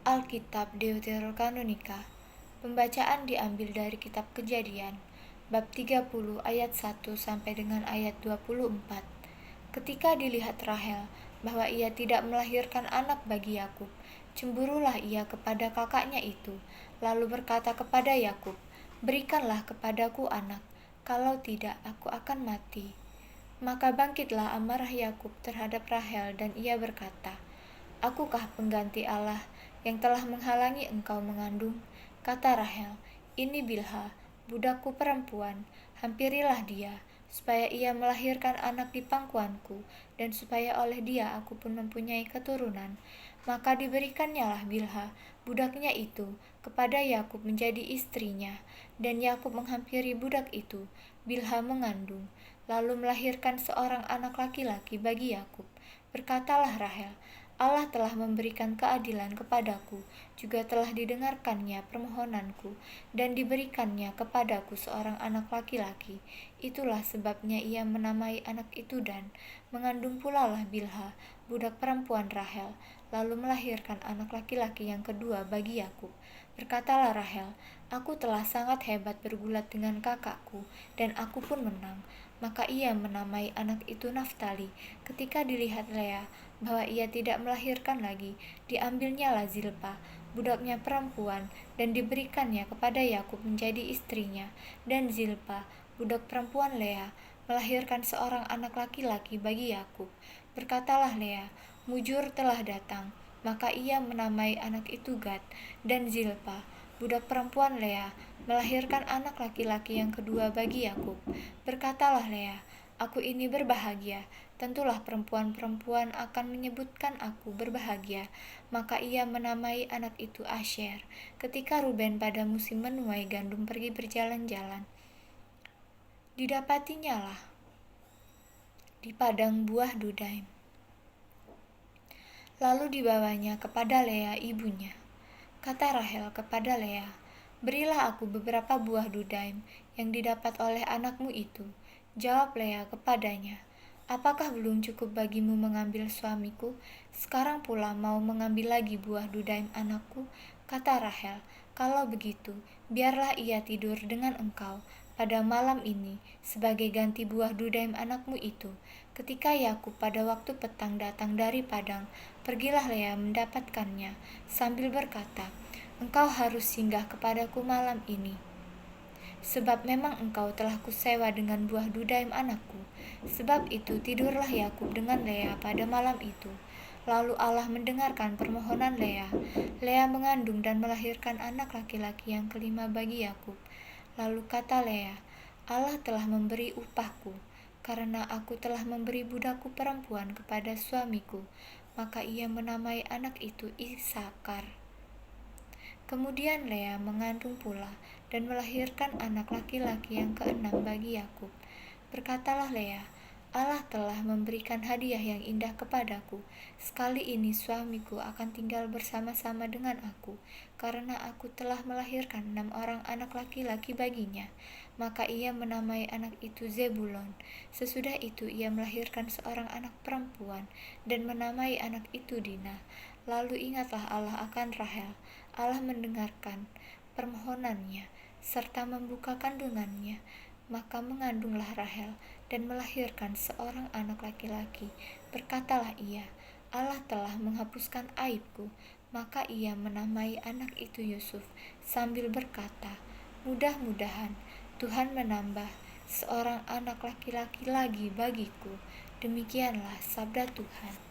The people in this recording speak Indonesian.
Alkitab Deuterokanonika. Pembacaan diambil dari kitab Kejadian, bab 30 ayat 1 sampai dengan ayat 24. Ketika dilihat Rahel bahwa ia tidak melahirkan anak bagi Yakub, cemburulah ia kepada kakaknya itu, lalu berkata kepada Yakub, "Berikanlah kepadaku anak, kalau tidak aku akan mati." Maka bangkitlah amarah Yakub terhadap Rahel dan ia berkata, "Akukah pengganti Allah yang telah menghalangi engkau mengandung?" Kata Rahel, "Ini Bilha, budakku perempuan, hampirilah dia, supaya ia melahirkan anak di pangkuanku, dan supaya oleh dia aku pun mempunyai keturunan." Maka diberikannya Bilha, budaknya itu, kepada Yakub menjadi istrinya, dan Yakub menghampiri budak itu. Bilha mengandung, lalu melahirkan seorang anak laki-laki bagi Yakub. Berkatalah Rahel, "Allah telah memberikan keadilan kepadaku, juga telah didengarkannya permohonanku, dan diberikannya kepadaku seorang anak laki-laki. Itulah sebabnya ia menamai anak itu Dan. Mengandung pula lah Bilha, budak perempuan Rahel, lalu melahirkan anak laki-laki yang kedua bagi Yakub. Berkatalah Rahel, "Aku telah sangat hebat bergulat dengan kakakku, dan aku pun menang." Maka ia menamai anak itu Naftali. Ketika dilihat Lea bahwa ia tidak melahirkan lagi, diambilnyalah Zilpa, budaknya perempuan, dan diberikannya kepada Yakub menjadi istrinya. Dan Zilpa, budak perempuan Lea, melahirkan seorang anak laki-laki bagi Yakub. Berkatalah Lea, "Mujur telah datang." Maka ia menamai anak itu Gad. Dan Zilpa, budak perempuan Lea, melahirkan anak laki-laki yang kedua bagi Yakub. Berkatalah Lea, "Aku ini berbahagia, tentulah perempuan-perempuan akan menyebutkan aku berbahagia." Maka ia menamai anak itu Asher. Ketika Ruben pada musim menuai gandum pergi berjalan-jalan, didapatinya lah di padang buah Dudaim. Lalu dibawanya kepada Lea ibunya. Kata Rahel kepada Lea, "Berilah aku beberapa buah Dudaim yang didapat oleh anakmu itu." Jawab Lea kepadanya, "Apakah belum cukup bagimu mengambil suamiku? Sekarang pula mau mengambil lagi buah Dudaim anakku?" Kata Rahel, "Kalau begitu, biarlah ia tidur dengan engkau pada malam ini sebagai ganti buah Dudaim anakmu itu." Ketika Yakub pada waktu petang datang dari padang, pergilah Lea mendapatkannya sambil berkata, "Engkau harus singgah kepadaku malam ini, sebab memang engkau telah kusewa dengan buah Dudaim anakku." Sebab itu tidurlah Yakub dengan Lea pada malam itu. Lalu Allah mendengarkan permohonan Lea. Lea mengandung dan melahirkan anak laki-laki yang kelima bagi Yakub. Lalu kata Lea, "Allah telah memberi upahku, karena aku telah memberi budakku perempuan kepada suamiku." Maka ia menamai anak itu Isakar. Kemudian Lea mengandung pula dan melahirkan anak laki-laki yang keenam bagi Yakub. Berkatalah Lea, "Allah telah memberikan hadiah yang indah kepadaku. Sekali ini suamiku akan tinggal bersama-sama dengan aku, karena aku telah melahirkan 6 orang anak laki-laki baginya." Maka ia menamai anak itu Zebulon. Sesudah itu ia melahirkan seorang anak perempuan dan menamai anak itu Dina. Lalu ingatlah Allah akan Rahel. Allah mendengarkan permohonannya serta membuka kandungannya. Maka mengandunglah Rahel dan melahirkan seorang anak laki-laki. Berkatalah ia, "Allah telah menghapuskan aibku." Maka ia menamai anak itu Yusuf sambil berkata, "Mudah-mudahan Tuhan menambah seorang anak laki-laki lagi bagiku." Demikianlah sabda Tuhan.